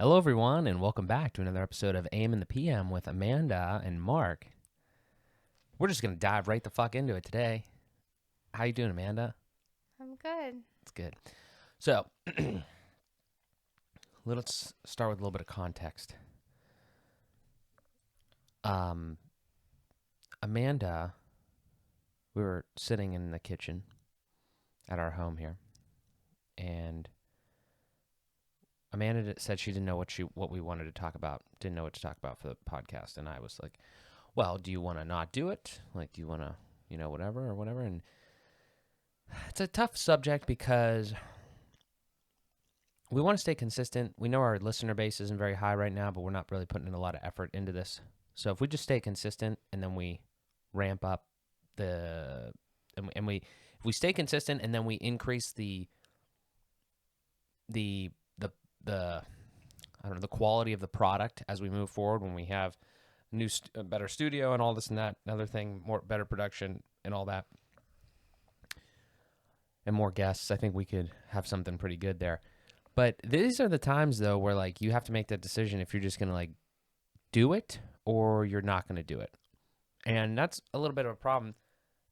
Hello, everyone, and welcome back to another episode of AM in the PM with Amanda and Mark. We're just going to dive right the fuck into it today. How you doing, Amanda? I'm good. It's good. So, let's start with a little bit of context. Amanda, we were sitting in the kitchen at our home here, and Amanda said she didn't know what we wanted to talk about, didn't know what to talk about for the podcast, and I was like, well, do you want to not do it? Like, do you want to, whatever or whatever? And it's a tough subject because we want to stay consistent. We know our listener base isn't very high right now, but we're not really putting in a lot of effort into this. So if we just stay consistent and then we ramp up if we stay consistent and then we increase the I don't know, the quality of the product as we move forward, when we have a better studio and all this and that, another thing, better production and all that, and more guests, I think we could have something pretty good there. But these are the times, though, where like you have to make that decision if you're just gonna like do it or you're not gonna do it, and that's a little bit of a problem.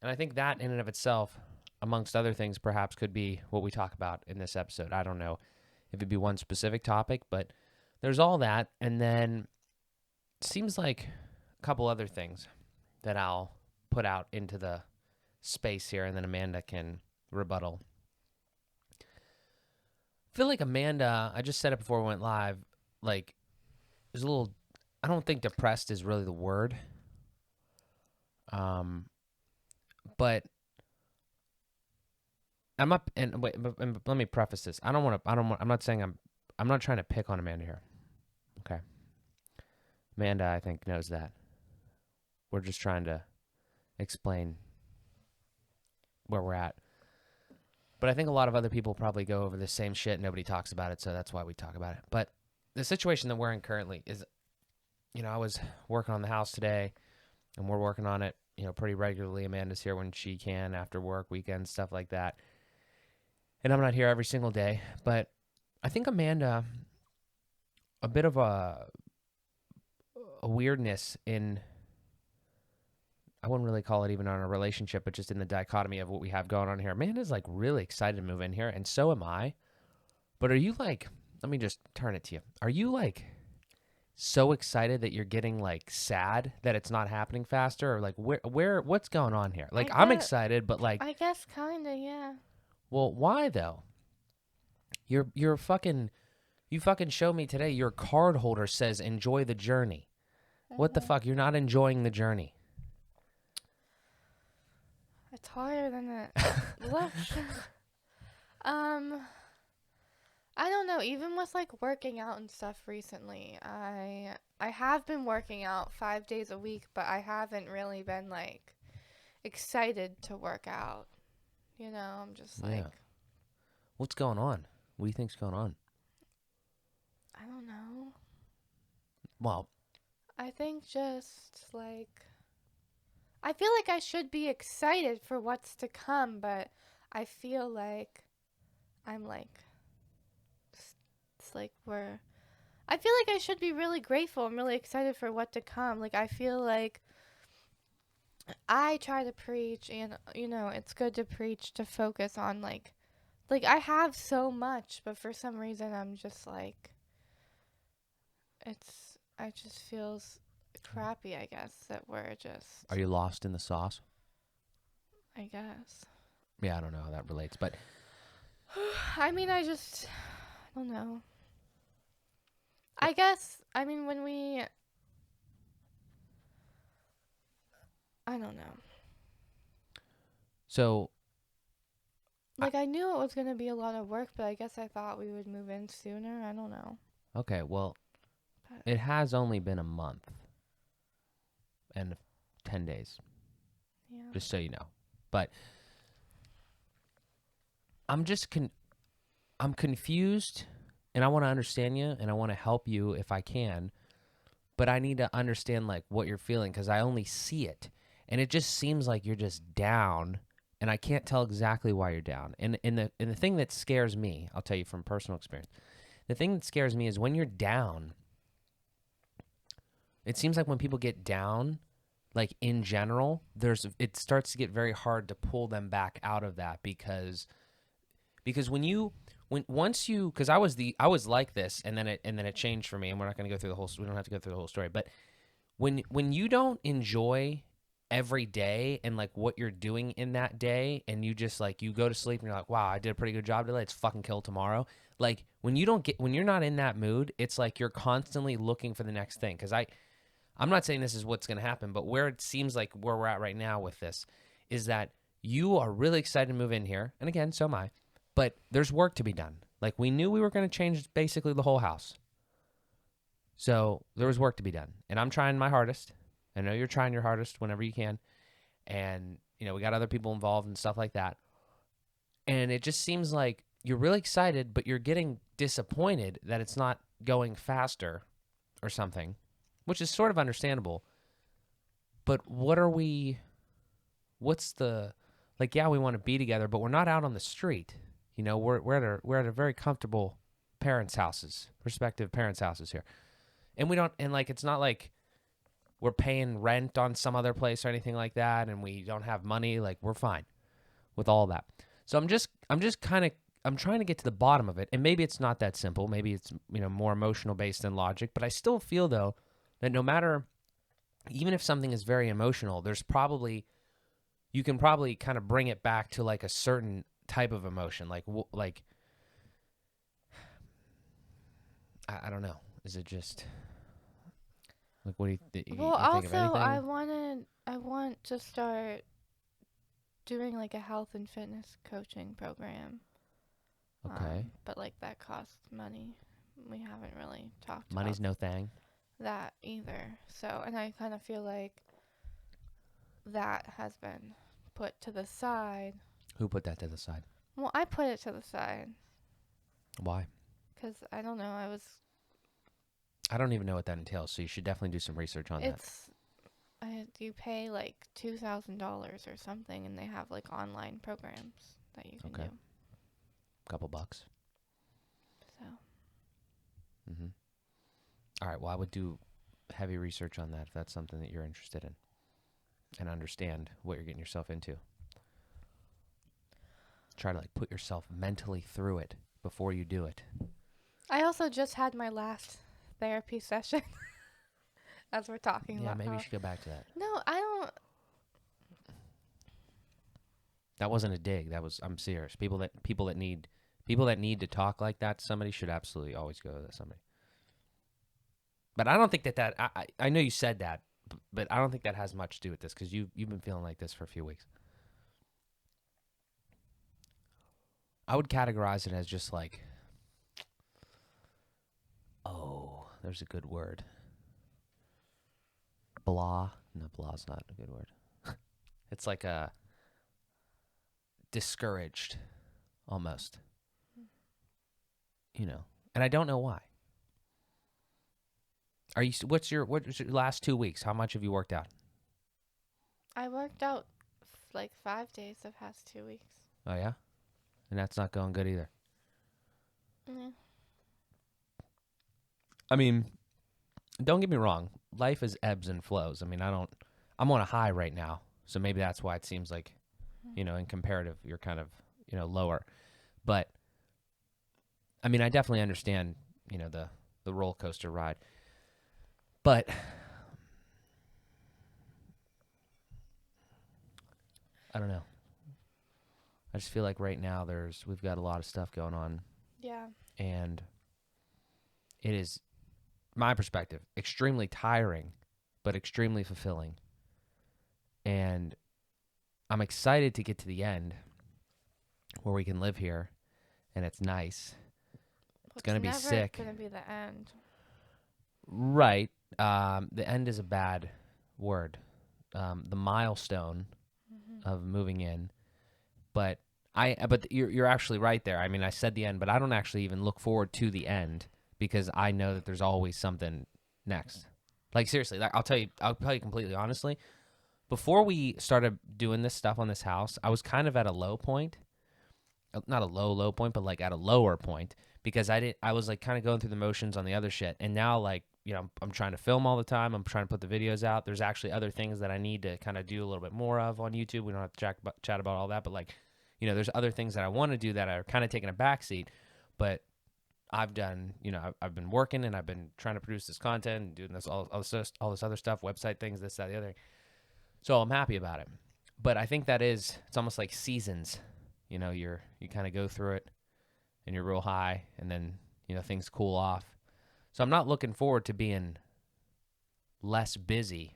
And I think that in and of itself, amongst other things, perhaps could be what we talk about in this episode. I don't know if it'd be one specific topic, but there's all that, and then it seems like a couple other things that I'll put out into the space here, and then Amanda can rebuttal. I feel like Amanda, I just said it before we went live, like, is a little, I don't think depressed is really the word. But I'm up, and wait, and let me preface this. I'm not saying I'm not trying to pick on Amanda here. Okay. Amanda, I think, knows that. We're just trying to explain where we're at. But I think a lot of other people probably go over the same shit. Nobody talks about it, so that's why we talk about it. But the situation that we're in currently is, I was working on the house today, and we're working on it, pretty regularly. Amanda's here when she can, after work, weekends, stuff like that. And I'm not here every single day. But I think Amanda, a bit of a weirdness in, I wouldn't really call it even on a relationship, but just in the dichotomy of what we have going on here. Amanda's like really excited to move in here, and so am I. But are you like, let me just turn it to you. Are you like so excited that you're getting like sad that it's not happening faster, or like what's going on here? Like, I'm excited, but like, I guess kinda, yeah. well, why though? You fucking showed me today your card holder says enjoy the journey. What the fuck? You're not enjoying the journey. It's harder than it looks. I don't know. Even with like working out and stuff recently, I have been working out 5 days a week, but I haven't really been like excited to work out. I'm just like, What's going on? What do you think's going on? I don't know. Well, I think just like, I feel like I should be excited for what's to come, but I feel like I'm like, it's like I feel like I should be really grateful. I'm really excited for what to come. Like, I feel like I try to preach, and, it's good to preach, to focus on, like, I have so much, but for some reason I'm just like, I just feels crappy, I guess, that we're just. Are you lost in the sauce? I guess. Yeah, I don't know how that relates, but I mean, I don't know. I guess, I mean, I don't know. So, like, I knew it was going to be a lot of work, but I guess I thought we would move in sooner. I don't know. Okay, well, it has only been a month and 10 days. Yeah. Just so you know. But I'm just I'm confused, and I want to understand you, and I want to help you if I can. But I need to understand like what you're feeling, because I only see it, and it just seems like you're just down, and I can't tell exactly why you're down. And the thing that scares me, I'll tell you from personal experience, The thing that scares me is when you're down, it seems like when people get down, like in general, it starts to get very hard to pull them back out of that because once you, because I was like this, and then it changed for me, and we're not going to go through the whole, we don't have to go through the whole story, but when you don't enjoy every day and like what you're doing in that day, and you just like, you go to sleep and you're like, wow, I did a pretty good job today, let's fucking kill tomorrow. Like when you're not in that mood, it's like you're constantly looking for the next thing. Because I'm not saying this is what's going to happen, but where it seems like where we're at right now with this is that you are really excited to move in here, and again, so am I, but there's work to be done. Like we knew we were going to change basically the whole house. So there was work to be done, and I'm trying my hardest. I know you're trying your hardest whenever you can, and we got other people involved and stuff like that. And it just seems like you're really excited, but you're getting disappointed that it's not going faster or something, which is sort of understandable. But what's the, like, yeah, we want to be together, but we're not out on the street. We're at a very comfortable respective parents' houses here. And it's not like we're paying rent on some other place or anything like that, and we don't have money. Like, we're fine with all that. So I'm trying to get to the bottom of it. And maybe it's not that simple. Maybe it's, more emotional based than logic, but I still feel though that no matter, even if something is very emotional, you can probably kind of bring it back to like a certain type of emotion. Like I don't know. Is it just like, what do you think of also, anything? I want to start doing like a health and fitness coaching program. Okay. But like that costs money. We haven't really talked Money's about no thing. that either. So, and I kind of feel like that has been put to the side. Who put that to the side? Well, I put it to the side. Why? Because I don't know. I don't even know what that entails, so you should definitely do some research on that. You pay like $2,000 or something, and they have like online programs that you can do. Couple bucks. So. Mm-hmm. All right. Well, I would do heavy research on that if that's something that you're interested in, and understand what you're getting yourself into. Try to like put yourself mentally through it before you do it. I also just had my last therapy session. As we're talking about. Yeah, maybe you should go back to that. No, I don't. That wasn't a dig. I'm serious. People that need to talk like that to somebody should absolutely always go to somebody. But I don't think that I know you said that, but I don't think that has much to do with this, because you've been feeling like this for a few weeks. I would categorize it as just like, oh, there's a good word. Blah. No, blah's not a good word. It's like a discouraged, almost. And I don't know why. What's your last 2 weeks? How much have you worked out? I worked out like 5 days the past 2 weeks. Oh yeah? And that's not going good either. Yeah. I mean, don't get me wrong. Life is ebbs and flows. I mean, I'm on a high right now. So maybe that's why it seems like, in comparative, you're kind of, lower. But I mean, I definitely understand, the roller coaster ride. But I don't know. I just feel like right now we've got a lot of stuff going on. Yeah. And it is, my perspective, extremely tiring, but extremely fulfilling. And I'm excited to get to the end where we can live here and it's nice. It's going to be sick. It's going to be the end. Right. The end is a bad word. The milestone of moving in. But you're actually right there. I mean, I said the end, but I don't actually even look forward to the end, because I know that there's always something next. Like, seriously, I'll tell you completely honestly. Before we started doing this stuff on this house, I was kind of at a low point not a low point, but like at a lower point because I was like kind of going through the motions on the other shit. And now like, I'm trying to film all the time. I'm trying to put the videos out. There's actually other things that I need to kind of do a little bit more of on YouTube. We don't have to chat about all that, but like, there's other things that I want to do that are kind of taking a backseat, but I've done, I've been working and I've been trying to produce this content and doing this, all this other stuff, website things, this, that, the other. So I'm happy about it. But I think it's almost like seasons. You kind of go through it and you're real high and then, things cool off. So I'm not looking forward to being less busy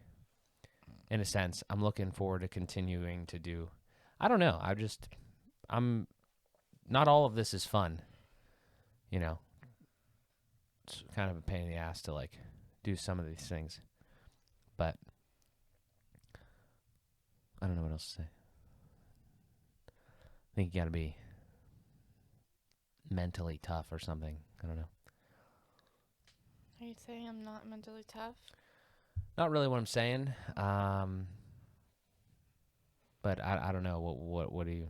in a sense. I'm looking forward to continuing to do, I don't know. I'm not all of this is fun. It's kind of a pain in the ass to like do some of these things, but I don't know what else to say. I think you got to be mentally tough or something. I don't know. Are you saying I'm not mentally tough? Not really what I'm saying. But I don't know. What do you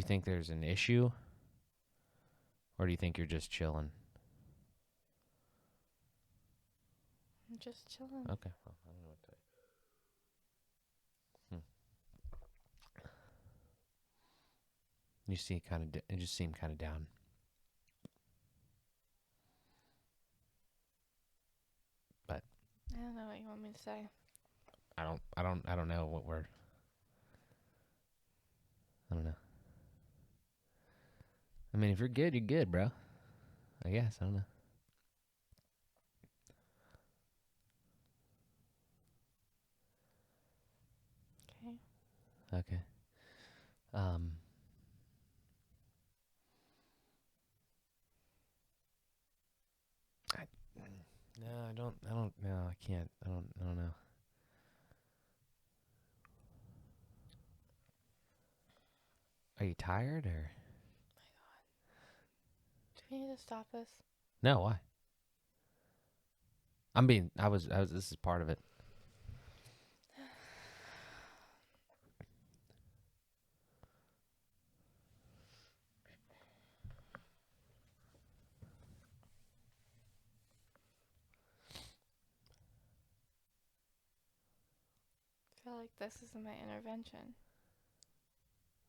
think there's an issue? Or do you think you're just chilling? I'm just chilling. Okay. Well, I don't know what to You just seem kind of down. But I don't know what you want me to say. I don't know what we're. I don't know. I mean, if you're good, bro. I guess. I don't know. Okay. Okay. No, I don't. No, I can't. I don't know. Are you tired or? Do we need to stop this? No, why? This is part of it. I feel like this is my intervention.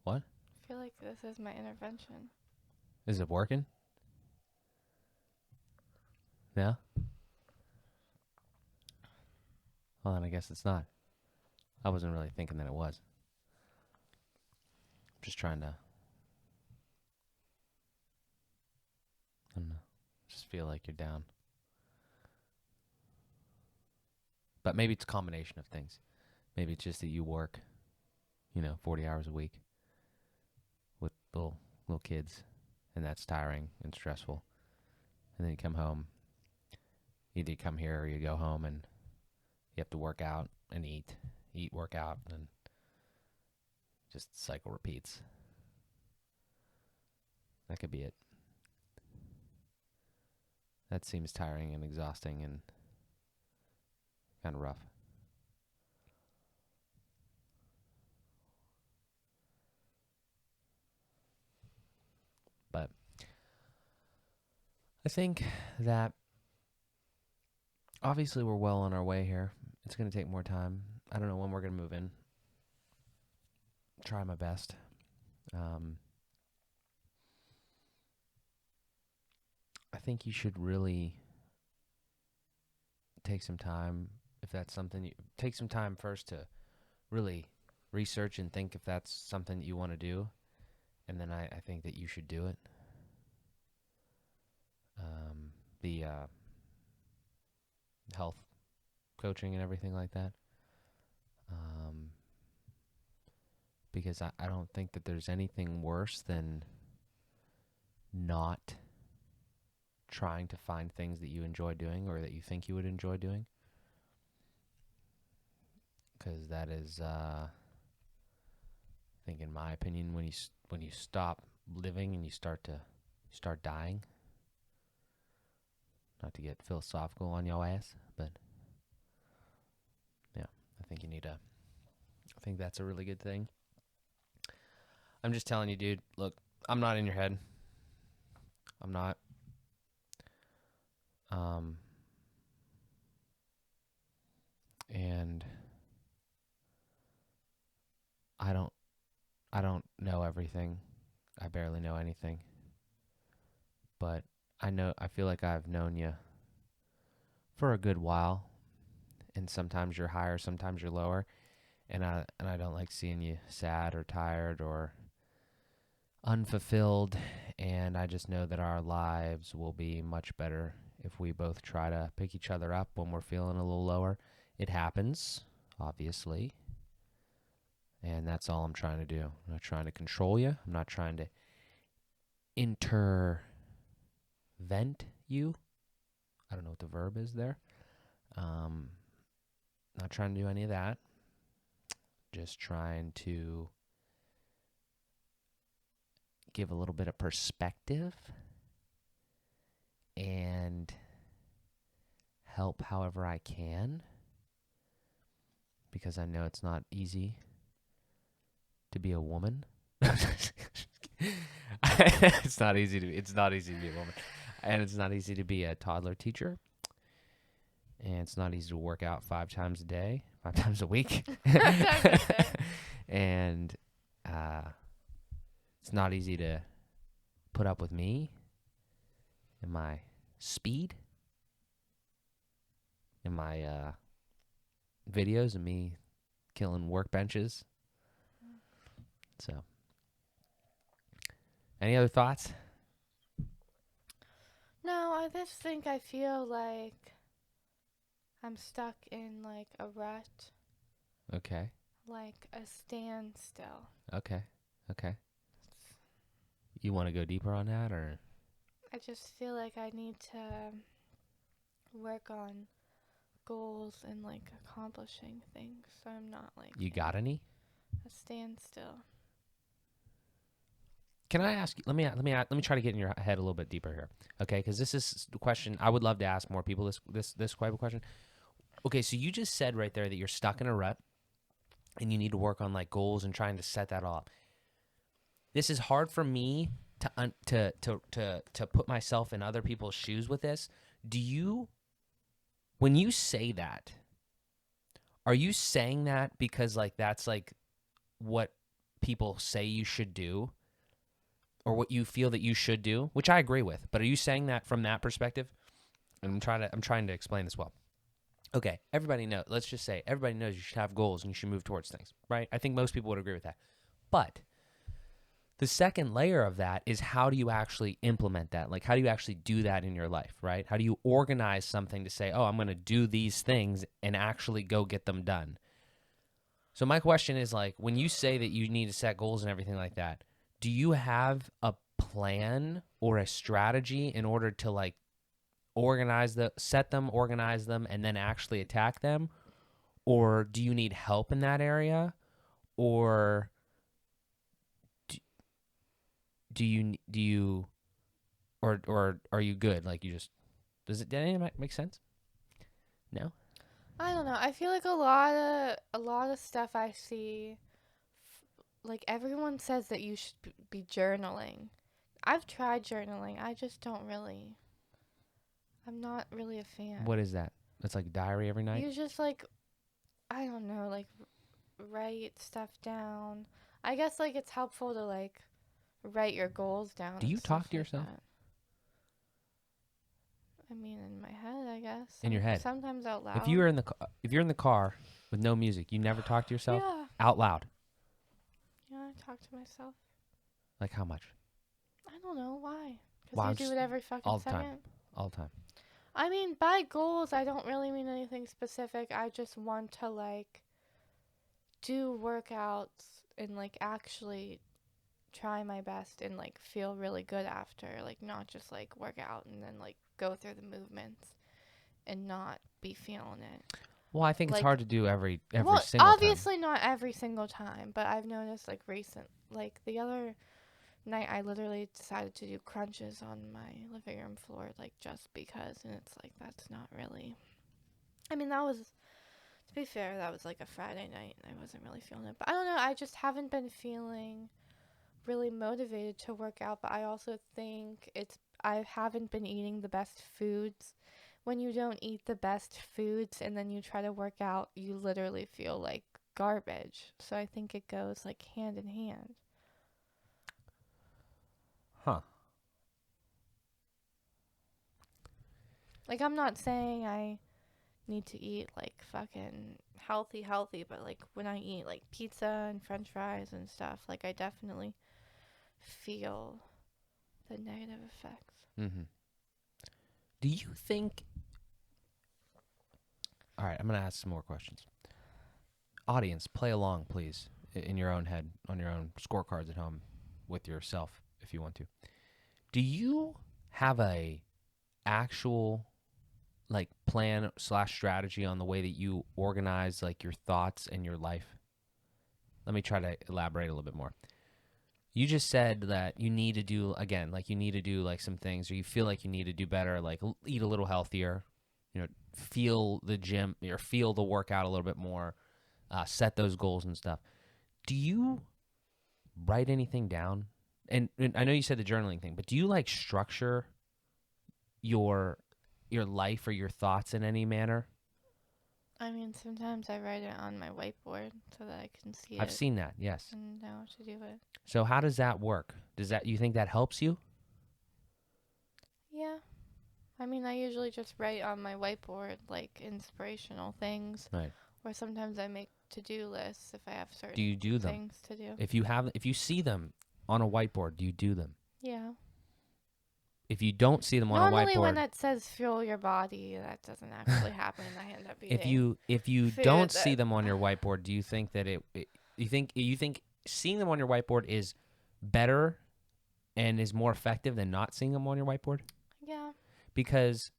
What? I feel like this is my intervention. Is it working? No? Well, then I guess it's not. I wasn't really thinking that it was. I'm just trying to, I don't know, just feel like you're down. But maybe it's a combination of things. Maybe it's just that you work, 40 hours a week with little kids, and that's tiring and stressful. And then you come home. Either you come here or you go home and you have to work out and eat, work out, and just the cycle repeats. That could be it. That seems tiring and exhausting and kind of rough. But I think that obviously we're well on our way here. It's going to take more time. I don't know when we're going to move in. Try my best. I think you should really take some time, if that's something take some time first to really research and think if that's something that you want to do. And then I think that you should do it. The health coaching and everything like that. Because I don't think that there's anything worse than not trying to find things that you enjoy doing or that you think you would enjoy doing. Because that is, I think, in my opinion, when you stop living and you start dying. Not to get philosophical on your ass, but yeah, I think I think that's a really good thing. I'm just telling you, dude, look, I'm not in your head. I'm not. And I don't know everything. I barely know anything. But I feel like I've known you for a good while, and sometimes you're higher, sometimes you're lower, and I don't like seeing you sad or tired or unfulfilled, and I just know that our lives will be much better if we both try to pick each other up when we're feeling a little lower. It happens, obviously, and that's all I'm trying to do. I'm not trying to control you. I'm not trying to intervent you. I don't know what the verb is there. Not trying to do any of that. Just trying to give a little bit of perspective and help however I can, because I know it's not easy to be a woman. It's not easy to be a woman, and it's not easy to be a toddler teacher, and it's not easy to work out 5 times a week, and it's not easy to put up with me and my speed and my videos of me killing workbenches. So, any other thoughts? No, I just think I feel like I'm stuck in like a rut, Okay. like a standstill. Okay. You want to go deeper on that, or? I just feel like I need to work on goals and like accomplishing things, so I'm not like You got any? a standstill. Can I ask you? Let me try to get in your head a little bit deeper here, okay? Because this is the question I would love to ask more people. This type of question. Okay, so you just said right there that you're stuck in a rut, and you need to work on like goals and trying to set that all up. This is hard for me to put myself in other people's shoes with this. When you say that, are you saying that because like that's like what people say you should do, or what you feel that you should do, which I agree with, but are you saying that from that perspective? And I'm trying to explain this well. Okay, let's just say everybody knows you should have goals and you should move towards things, right? I think most people would agree with that. But the second layer of that is, how do you actually implement that? Like, how do you actually do that in your life, right? How do you organize something to say, oh, I'm going to do these things and actually go get them done? So my question is, like, when you say that you need to set goals and everything like that, do you have a plan or a strategy in order to like set them, organize them, and then actually attack them? Or do you need help in that area? Or do you or are you good? Like, you just, did any of that make sense? No? I don't know. I feel like a lot of stuff I see, like everyone says that you should be journaling. I've tried journaling. I just don't really. I'm not really a fan. What is that? That's like diary every night? You just like, I don't know, like write stuff down. I guess like it's helpful to like write your goals down. Do and you stuff talk to like yourself? that. I mean, in my head, I guess. In your head? Sometimes out loud. If you're in the car with no music, you never talk to yourself Yeah. out loud? Yeah, I talk to myself. Like, how much? I don't know why. Well, Because you do it every fucking all the second. time. All the time. I mean, by goals, I don't really mean anything specific. I just want to like do workouts and like actually try my best and like feel really good after, like not just like work out and then like go through the movements and not be feeling it. Well, I think it's Like, hard to do every well, single time. obviously not every single time, but I've noticed like like the other night I literally decided to do crunches on my living room floor, like just because, and it's like that's not really. I mean, that was, to be fair, that was like a Friday night and I wasn't really feeling it. But I don't know, I just haven't been feeling really motivated to work out, but I also think I haven't been eating the best foods. When you don't eat the best foods and then you try to work out, you literally feel like garbage. So I think it goes like hand in hand. Huh. Like, I'm not saying I need to eat like fucking healthy, but like when I eat like pizza and french fries and stuff, like I definitely feel the negative effects. Mm-hmm. Do you think... All right, I'm going to ask some more questions. Audience, play along, please, in your own head, on your own scorecards at home with yourself, if you want to. Do you have a actual like plan / strategy on the way that you organize like your thoughts and your life? Let me try to elaborate a little bit more. You just said that you need to do, again, like you need to do like some things, or you feel like you need to do better, like eat a little healthier, feel the gym or feel the workout a little bit more, set those goals and stuff. Do you write anything down? And I know you said the journaling thing, but do you like structure your life or your thoughts in any manner? I mean, sometimes I write it on my whiteboard so that I can see I've it seen that, yes. and know to do it. So how does that work? You think that helps you? Yeah. I mean, I usually just write on my whiteboard like inspirational things, Right. or sometimes I make to-do lists if I have certain Do you do them? things to do. If you see them on a whiteboard, do you do them? Yeah. If you don't see them on Normally a whiteboard, when it says fuel your body, that doesn't actually happen, and I end up eating. if you food don't see that- them on your whiteboard, do you think that you think seeing them on your whiteboard is better and is more effective than not seeing them on your whiteboard? Yeah. Because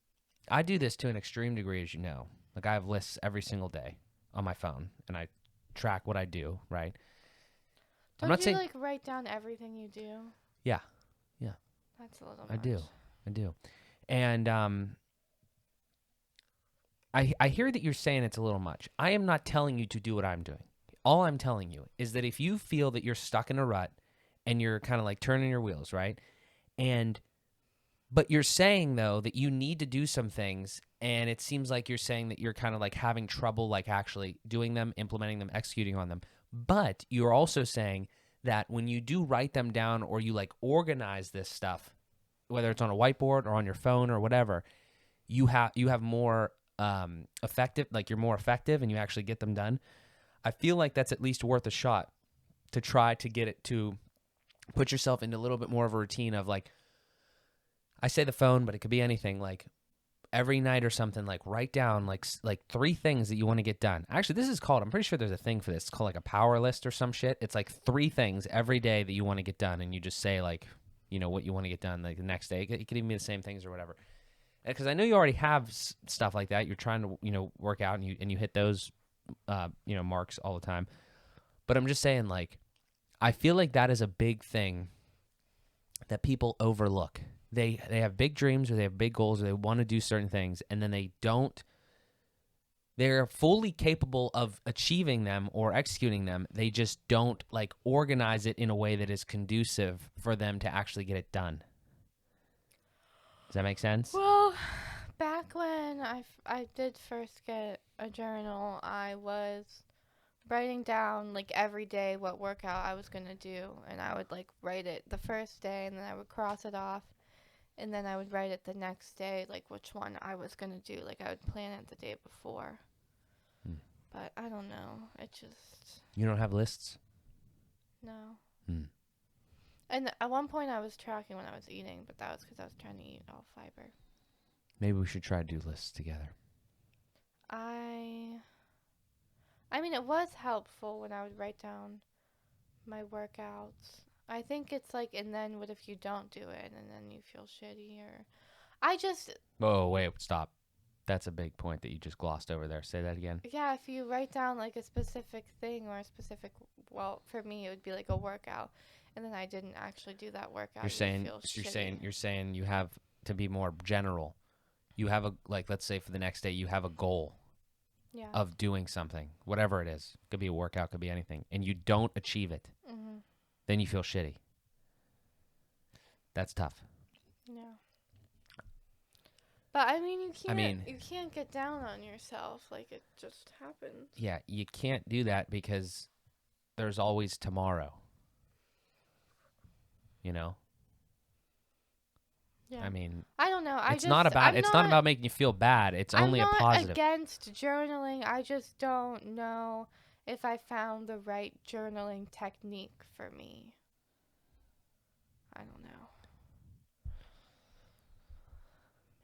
I do this to an extreme degree, as you know. Like I have lists every single day on my phone, and I track what I do, right? I'm Don't not you saying... like write down everything you do? Yeah. That's a little I much. do. And I hear that you're saying it's a little much. I am not telling you to do what I'm doing. All I'm telling you is that if you feel that you're stuck in a rut and you're kind of like turning your wheels, right? But you're saying though that you need to do some things, and it seems like you're saying that you're kind of like having trouble like actually doing them, implementing them, executing on them. But you're also saying that when you do write them down or you like organize this stuff, whether it's on a whiteboard or on your phone or whatever, you have more effective, like you're more effective and you actually get them done. I feel like that's at least worth a shot to try to get it to put yourself into a little bit more of a routine of like, I say the phone, but it could be anything, like every night or something, like write down like 3 things that you want to get done. Actually, this is called, I'm pretty sure there's a thing for this. It's called like a power list or some shit. It's like 3 things every day that you want to get done. And you just say like, what you want to get done like the next day. It could even be the same things or whatever. Because I know you already have stuff like that. You're trying to, work out and you hit those, marks all the time. But I'm just saying, like, I feel like that is a big thing that people overlook. They have big dreams or they have big goals or they want to do certain things, and then they don't. They're fully capable of achieving them or executing them. They just don't like organize it in a way that is conducive for them to actually get it done. Does that make sense? Well, back when I did first get a journal, I was writing down like every day what workout I was going to do, and I would like write it the first day and then I would cross it off, and then I would write it the next day like which one I was going to do. Like I would plan it the day before. But I don't know. It just... You don't have lists? No. Hmm. And at one point I was tracking when I was eating, but that was because I was trying to eat all fiber. Maybe we should try to do lists together. I mean, it was helpful when I would write down my workouts. I think it's like, and then what if you don't do it and then you feel shitty, or... I just... Oh, wait, stop. That's a big point that you just glossed over there. Say that again. Yeah, if you write down like a specific thing or a specific... Well, for me, it would be like a workout, and then I didn't actually do that workout. You're saying you have to be more general. You have a, like, let's say for the next day, you have a goal of doing something, whatever it is. Could be a workout, could be anything, and you don't achieve it. Mm-hmm. Then you feel shitty. That's tough. Yeah. But I mean, I mean, you can't get down on yourself. Like, it just happens. yeah, you can't do that because there's always tomorrow. You know? Yeah. I mean, I don't know. it's not about making you feel bad. It's I'm only a not positive. against journaling. I just don't know if I found the right journaling technique for me. I don't know.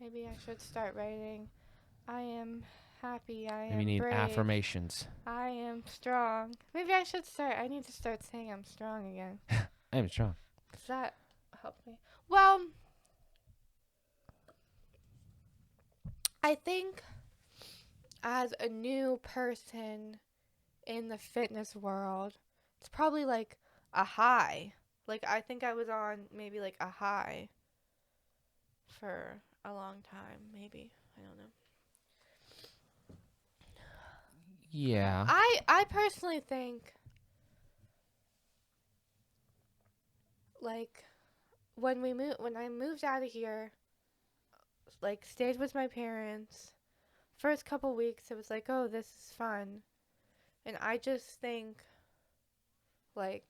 Maybe I should start writing. I am happy. I Maybe am you need brave. affirmations. I am strong. Maybe I should start. I need to start saying I'm strong again. I am strong. Does that help me? Well, I think as a new person in the fitness world, it's probably like a high. Like, I think I was on maybe like a high for a long time, maybe. I don't know. Yeah. I personally think, like, when I moved out of here, like, stayed with my parents, first couple weeks it was like, oh, this is fun. And I just think, like,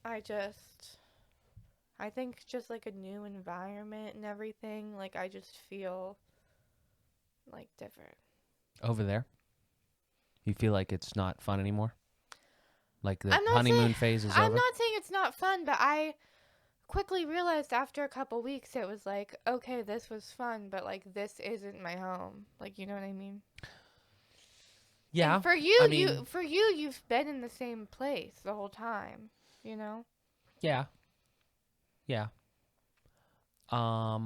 I think just like a new environment and everything, like, I just feel like different. Over there? You feel like it's not fun anymore? Like the I'm not honeymoon phase is I'm over? not saying it's not fun, but I quickly realized after a couple weeks it was like, okay, this was fun, but like, this isn't my home. Like, you know what I mean? Yeah. And for you, I mean, you've been in the same place the whole time, you know? yeah. Yeah. I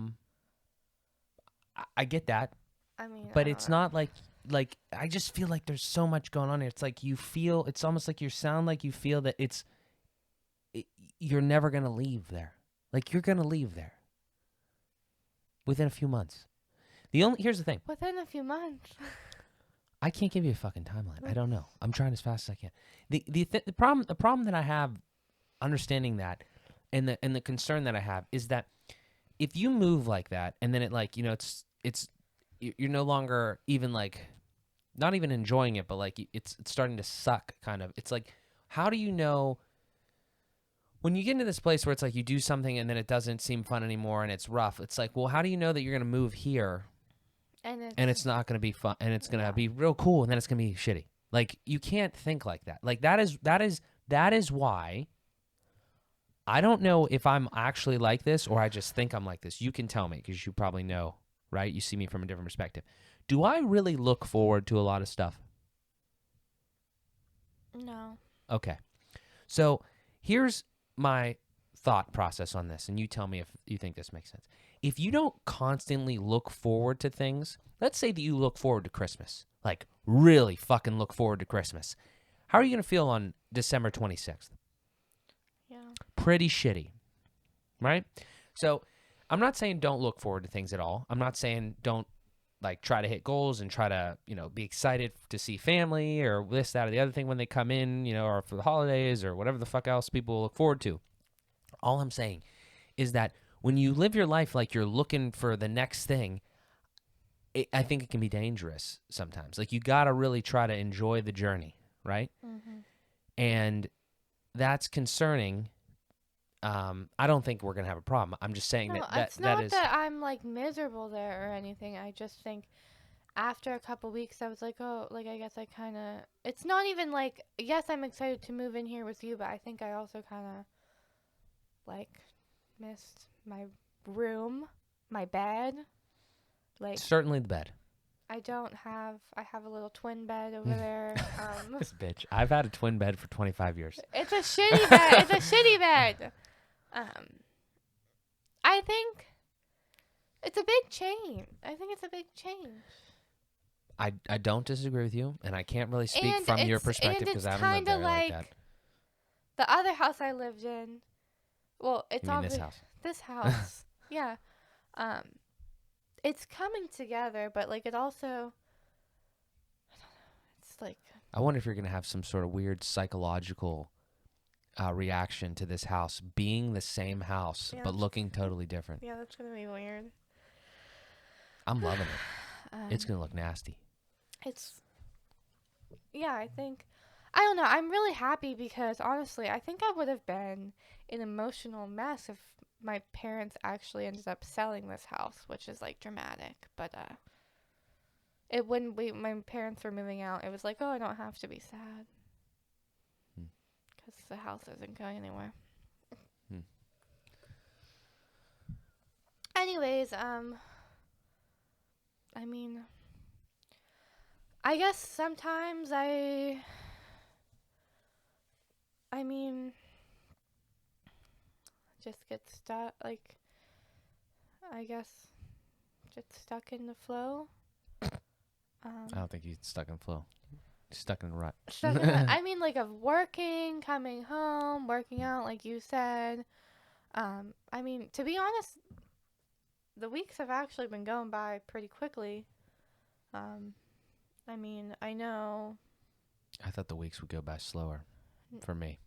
get that, I mean, I but don't it's know. not like I just feel like there's so much going on here. It's like it's almost like you sound like you feel that you're never going to leave there. Like you're going to leave there within a few months. Here's the thing. Within a few months. I can't give you a fucking timeline. I don't know. I'm trying as fast as I can. The problem that I have understanding that and the concern that I have is that if you move like that and then it like, you're no longer even like not even enjoying it, but like it's starting to suck kind of. It's like, how do you know when you get into this place where it's like you do something and then it doesn't seem fun anymore and it's rough? It's like, well, how do you know that you're going to move here and it's not going to be fun and it's going to be real cool and then it's going to be shitty? Like, you can't think like that. Like, that is why I don't know if I'm actually like this or I just think I'm like this. You can tell me because you probably know, right? You see me from a different perspective. Do I really look forward to a lot of stuff? No. Okay. So here's my thought process on this, and you tell me if you think this makes sense. If you don't constantly look forward to things, let's say that you look forward to Christmas, like really fucking look forward to Christmas. How are you going to feel on December 26th? Yeah. Pretty shitty, right? So I'm not saying don't look forward to things at all. I'm not saying don't like try to hit goals and try to, be excited to see family or this, that, or the other thing when they come in, or for the holidays or whatever the fuck else people look forward to. All I'm saying is that when you live your life like you're looking for the next thing, I think it can be dangerous sometimes. Like, you got to really try to enjoy the journey, right? Mm-hmm. And that's concerning. I don't think we're going to have a problem. I'm just saying It's not that I'm like miserable there or anything. I just think after a couple weeks I was like, oh, like, I guess I kind of, it's not even like, yes, I'm excited to move in here with you, but I think I also kind of like missed my room, my bed. Like, certainly the bed. I have a little twin bed over there. This bitch. I've had a twin bed for 25 years. It's a shitty bed. It's a shitty bed. I think it's a big change. I don't disagree with you, and I can't really speak from your perspective because I haven't lived there like that. The other house I lived in, well, it's You mean this house? This house, yeah. It's coming together, but like, it also, I don't know. It's like, I wonder if you're gonna have some sort of weird psychological reaction to this house being the same house Yeah. but looking totally different. Yeah, that's gonna be weird. I'm loving it. It's gonna look nasty. Yeah, I don't know. I'm really happy because honestly, I think I would have been an emotional mess if my parents actually ended up selling this house, which is like dramatic. But it when my parents were moving out, it was like, oh, I don't have to be sad Hmm. because the house isn't going anywhere. Hmm. Anyways, I mean, I guess sometimes I mean, just get stuck, like, I guess, just stuck in the flow. I don't think he's stuck in flow. He's stuck in a rut. I mean, like, of working, coming home, working out, like you said. I mean, to be honest, the weeks have actually been going by pretty quickly. I mean, I know. I thought the weeks would go by slower for me.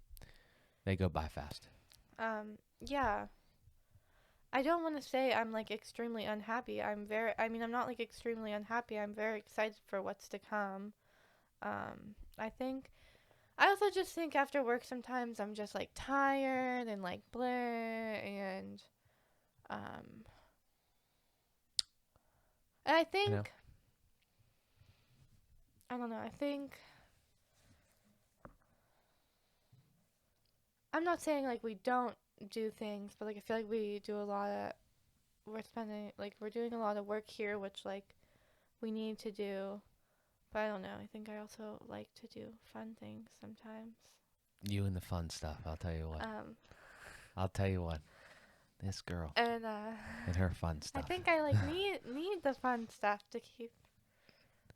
They go by fast. Yeah. I don't want to say I'm like extremely unhappy. I'm not like extremely unhappy. I'm very excited for what's to come. I also just think after work sometimes I'm just like tired and like bleh um and I I know. think I don't know. I think I'm not saying like we don't do things, but like I feel like we do a lot of we're doing a lot of work here, which like we need to do. But I don't know. I think I also like to do fun things sometimes. You and the fun stuff. I'll tell you what. Um, I'll tell you what. This girl and and her fun I stuff. think I like need the fun stuff to keep the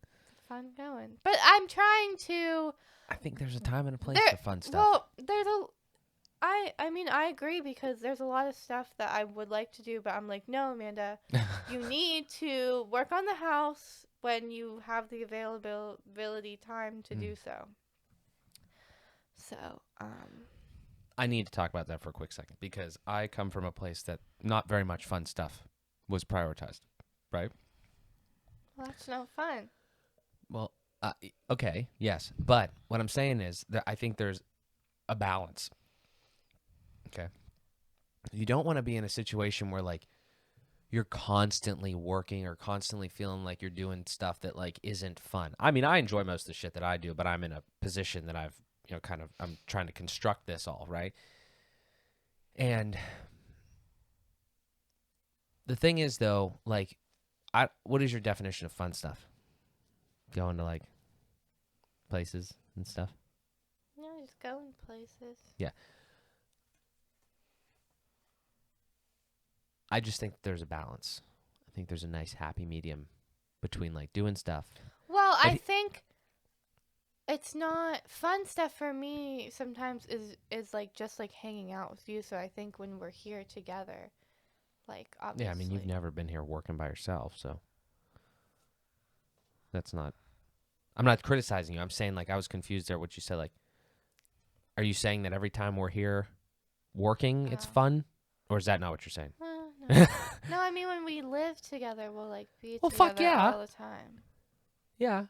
fun going. But I'm trying to. I think there's a time and a place There, for fun stuff. well, there's a. I mean, I agree because there's a lot of stuff that I would like to do, but I'm like, no, Amanda, you need to work on the house when you have the availability time to do so. So, I need to talk about that for a quick second because I come from a place that not very much fun stuff was prioritized, right? well, that's no fun. Well, okay, yes. But what I'm saying is that I think there's a balance. Okay. You don't want to be in a situation where like you're constantly working or constantly feeling like you're doing stuff that like isn't fun. I mean, I enjoy most of the shit that I do, but I'm in a position that I've, I'm trying to construct this all, right? And the thing is though, like what is your definition of fun stuff? Going to like places and stuff? No, just going places. Yeah. I just think there's a balance. I think there's a nice happy medium between like doing stuff. Well, I think it's not fun stuff for me sometimes is like just like hanging out with you. So I think when we're here together, like obviously. Yeah, I mean, you've never been here working by yourself, so that's not. I'm not criticizing you. I'm saying like I was confused there. What you said, like, are you saying that every time we're here working, it's fun, or is that not what you're saying? No. No, I mean when we live together, we'll like be Well, together fuck yeah. all the time. Yeah.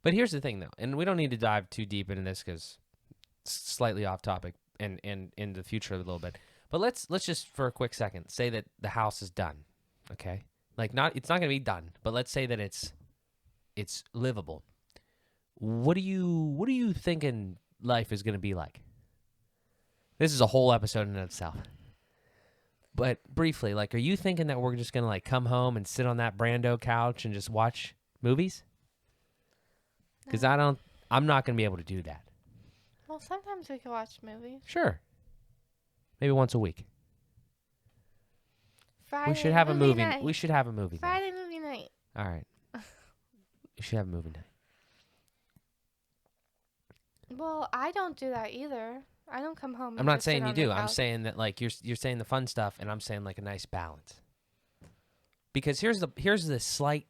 But here's the thing, though, and we don't need to dive too deep into this because it's slightly off topic and in the future a little bit. But let's just for a quick second say that the house is done, okay? Like it's not gonna be done, but let's say that it's livable. What are you thinking life is gonna be like? This is a whole episode in itself. But briefly, like, are you thinking that we're just gonna like come home and sit on that Brando couch and just watch movies? Because I'm not gonna be able to do that. Well, sometimes we can watch movies. Sure. Maybe once a week. Friday We should have a movie. night. We should have a movie night. Friday movie night. All right. We should have a movie night. Well, I don't do that either. I don't come home. I'm not saying you do. I'm saying that like you're saying the fun stuff, and I'm saying like a nice balance. Because here's the slight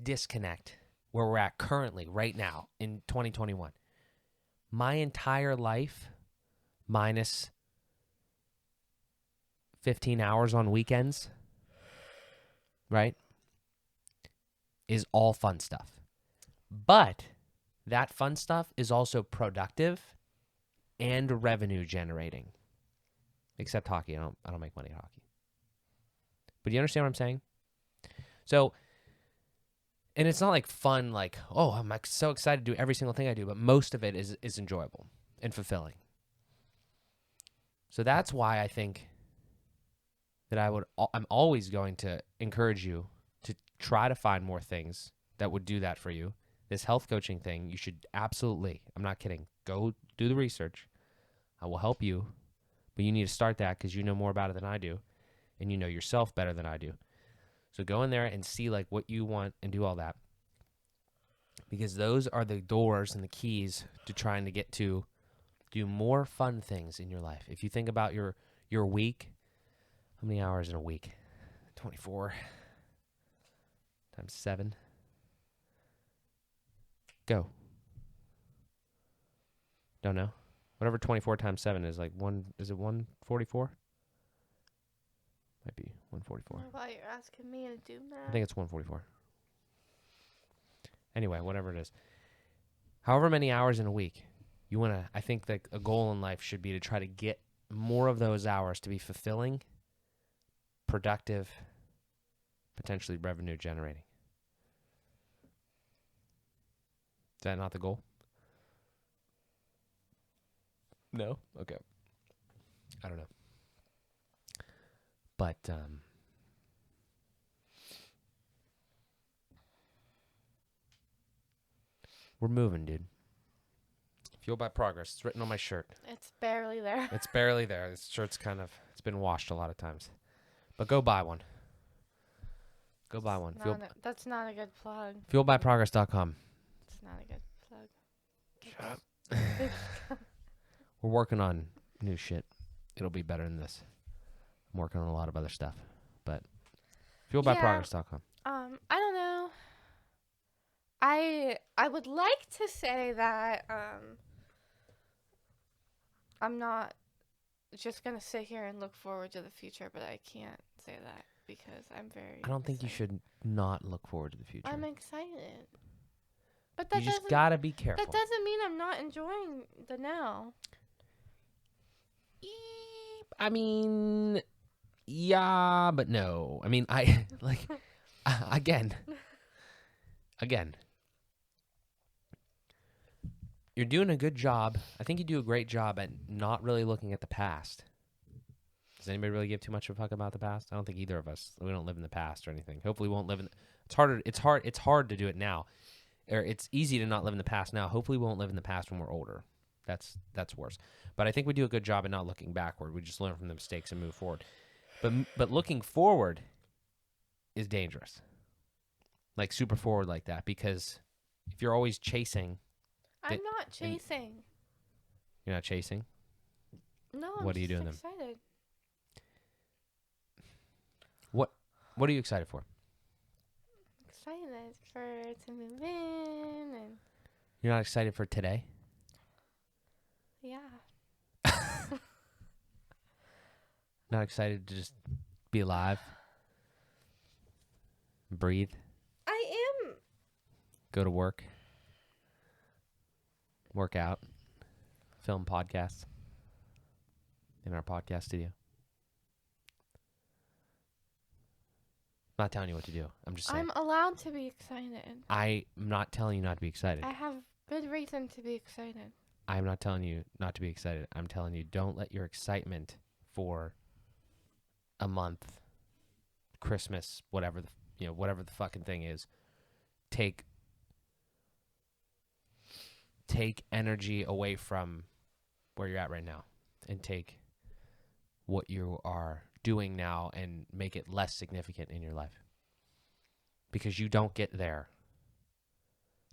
disconnect where we're at currently, right now in 2021. my entire life minus 15 hours on weekends, right, is all fun stuff. But that fun stuff is also productive and revenue generating. Except hockey. I don't make money at hockey. But you understand what I'm saying? So, and it's not like fun, like, oh, I'm so excited to do every single thing I do, but most of it is enjoyable and fulfilling. So that's why I think that I'm always going to encourage you to try to find more things that would do that for you. This health coaching thing, you should absolutely, I'm not kidding, go do the research. I will help you, but you need to start that because you know more about it than I do, and you know yourself better than I do. So go in there and see like what you want and do all that, because those are the doors and the keys to trying to get to do more fun things in your life. If you think about your week, how many hours in a week? 24 times 7. Go. Don't know. Whatever 24 times 7 is, like is it 144? Might be 144. Well, you're asking me to do that. I think it's 144. Anyway, whatever it is. However many hours in a week, you want to, I think that a goal in life should be to try to get more of those hours to be fulfilling, productive, potentially revenue generating. Is that not the goal? No? Okay. I don't know. But, we're moving, dude. Fueled by progress. It's written on my shirt. It's barely there. It's barely there. This shirt's it's been washed a lot of times. But go buy one. Go buy one. That's not a good plug. Fueledbyprogress.com. It's not a good plug. Shut up. We're working on new shit. It'll be better than this. I'm working on a lot of other stuff. But fueledbyprogress.com. I don't know. I would like to say that I'm not just gonna sit here and look forward to the future, but I can't say that because I'm very I don't think you should not look forward to the future. I'm excited. But that you just gotta be careful. That doesn't mean I'm not enjoying the now. I mean, yeah, but no. I mean, I like again. You're doing a good job. I think you do a great job at not really looking at the past. Does anybody really give too much of a fuck about the past? I don't think either of us. We don't live in the past or anything. Hopefully we won't live in it's hard to do it now. Or it's easy to not live in the past now. Hopefully we won't live in the past when we're older. That's worse. But I think we do a good job at not looking backward. We just learn from the mistakes and move forward. But looking forward is dangerous. Like super forward like that, because if you're always chasing, I'm not chasing. You're not chasing? No, what are you doing excited. Then? What are you excited for? Excited to move in and You're not excited for today? Yeah. Not excited to just be alive? Breathe? I am. Go to work? Work out? Film podcasts? In our podcast studio? I'm not telling you what to do. I'm just saying. I'm allowed to be excited. I'm not telling you not to be excited. I have good reason to be excited. I'm not telling you not to be excited. I'm telling you don't let your excitement for a month, Christmas, whatever the fucking thing is, take energy away from where you're at right now, and take what you are doing now and make it less significant in your life, because you don't get there.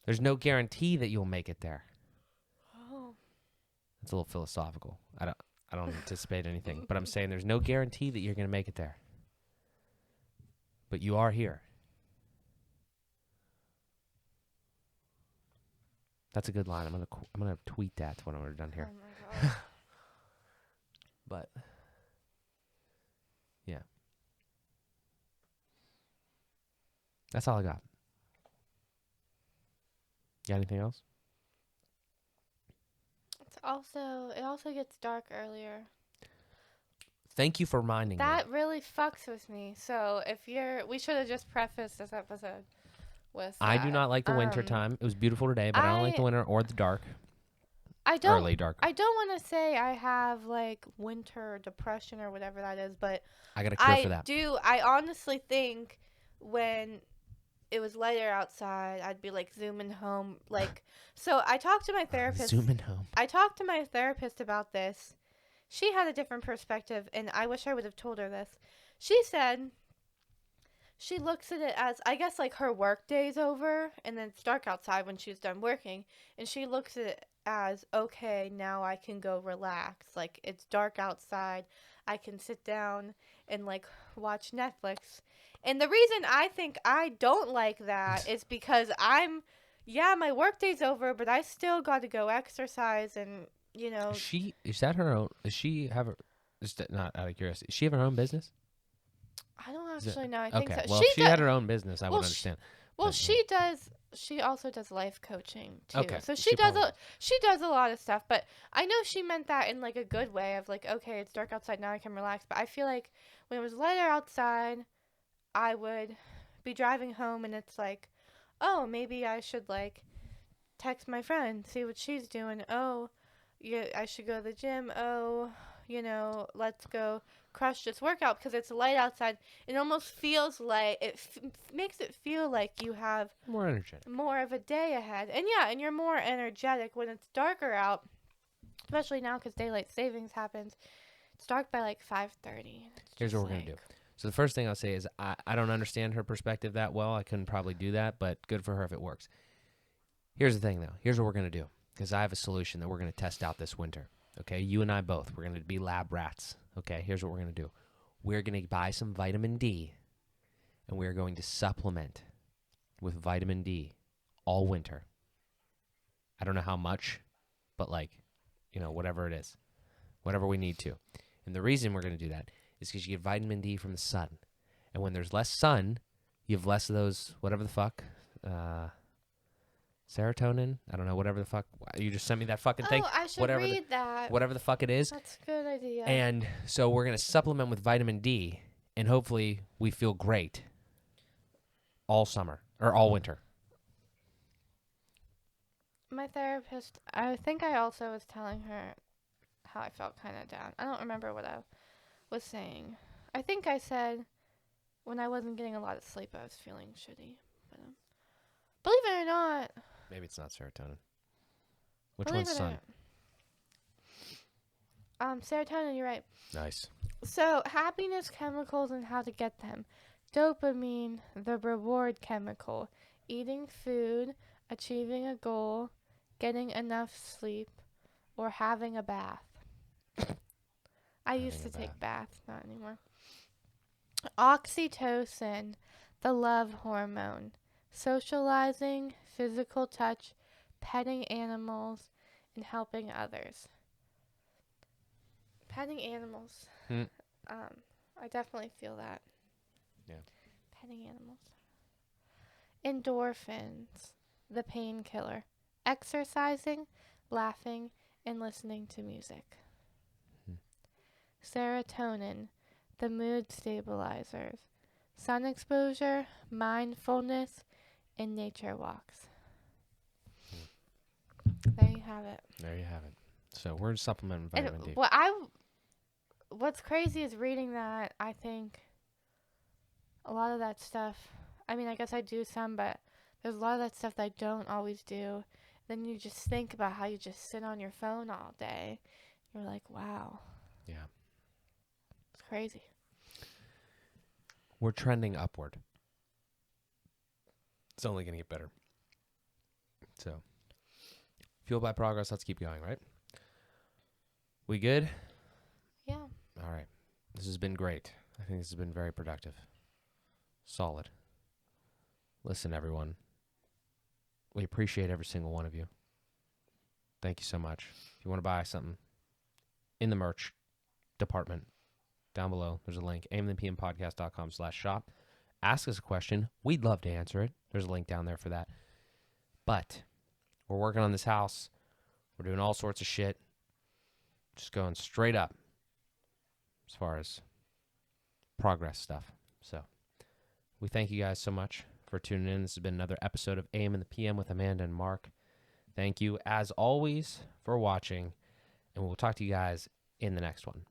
There's no guarantee that you'll make it there. Oh, It's a little philosophical. I don't anticipate anything, but I'm saying there's no guarantee that you're going to make it there. But you are here. That's a good line. I'm gonna tweet that when we're done here. Oh my god. But yeah, that's all I got. Got anything else? It also gets dark earlier. Thank you for reminding me. That really fucks with me. So we should have just prefaced this episode with I do that. not like the winter time. It was beautiful today, but I don't like the winter or the dark. Early dark. I don't want to say I have like winter depression or whatever that is, but I got a cure for that. I honestly think when it was lighter outside, I'd be like zooming home. Like, so I talked to my therapist. Zooming home. I talked to my therapist about this. She had a different perspective, and I wish I would have told her this. She said she looks at it as, I guess, like her work day's over, and then it's dark outside when she's done working, and she looks at it as, okay, now I can go relax. Like, it's dark outside. I can sit down and, like, watch Netflix. And the reason I think I don't like that is because my work day's over, but I still got to go exercise and, you know. Is that her own? Not out of curiosity, does she have her own business? I don't actually know. I think so. Well, if she had her own business, I would understand. She does. She also does life coaching too. Okay. So she does a lot of stuff. But I know she meant that in like a good way of like, okay, it's dark outside now, I can relax. But I feel like when it was lighter outside, I would be driving home and it's like, oh, maybe I should like text my friend, see what she's doing. Oh, yeah, I should go to the gym. Oh, let's go crush this workout because it's light outside. It almost feels like makes it feel like you have More energetic. more of a day ahead. And you're more energetic when it's darker out, especially now because daylight savings happens. It's dark by like 5:30. Here's what we're going to do. So the first thing I'll say is I don't understand her perspective that well. I couldn't probably do that, but good for her if it works. Here's the thing, though. Here's what we're going to do, because I have a solution that we're going to test out this winter. Okay, you and I both. We're going to be lab rats. Okay, here's what we're going to do. We're going to buy some vitamin D, and we're going to supplement with vitamin D all winter. I don't know how much, but whatever it is, whatever we need to. And the reason we're going to do that is because you get vitamin D from the sun. And when there's less sun, you have less of those, whatever the fuck, serotonin? I don't know, whatever the fuck. You just sent me that fucking thing. Oh, I should read that. Whatever the fuck it is. That's a good idea. And so we're going to supplement with vitamin D, and hopefully we feel great all summer, or all winter. My therapist, I think I also was telling her how I felt kind of down. I don't remember what I was saying. I think I said when I wasn't getting a lot of sleep, I was feeling shitty. But believe it or not, maybe it's not serotonin. Which one's sun? Serotonin, you're right. Nice. So, happiness chemicals and how to get them. Dopamine, the reward chemical. Eating food, achieving a goal, getting enough sleep, or having a bath. I used to take baths, not anymore. Oxytocin, the love hormone. Socializing, physical touch, petting animals, and helping others. Petting animals. I definitely feel that. Yeah. Petting animals. Endorphins, the painkiller. Exercising, laughing, and listening to music. Serotonin, the mood stabilizers. Sun exposure, mindfulness, and nature walks. There you have it. There you have it. So we're supplementing vitamin D. What's crazy is reading that. I think a lot of that stuff, I mean, I guess I do some, but there's a lot of that stuff that I don't always do. Then you just think about how you just sit on your phone all day. You're like, wow. Yeah. It's crazy. We're trending upward. It's only going to get better. So, fueled by progress, let's keep going, right? We good? Yeah. All right. This has been great. I think this has been very productive. Solid. Listen, everyone. We appreciate every single one of you. Thank you so much. If you want to buy something in the merch department, down below, there's a link, amandthepmpodcast.com/shop. Ask us a question. We'd love to answer it. There's a link down there for that. But we're working on this house. We're doing all sorts of shit. Just going straight up as far as progress stuff. So we thank you guys so much for tuning in. This has been another episode of AM and the PM with Amanda and Mark. Thank you, as always, for watching, and we'll talk to you guys in the next one.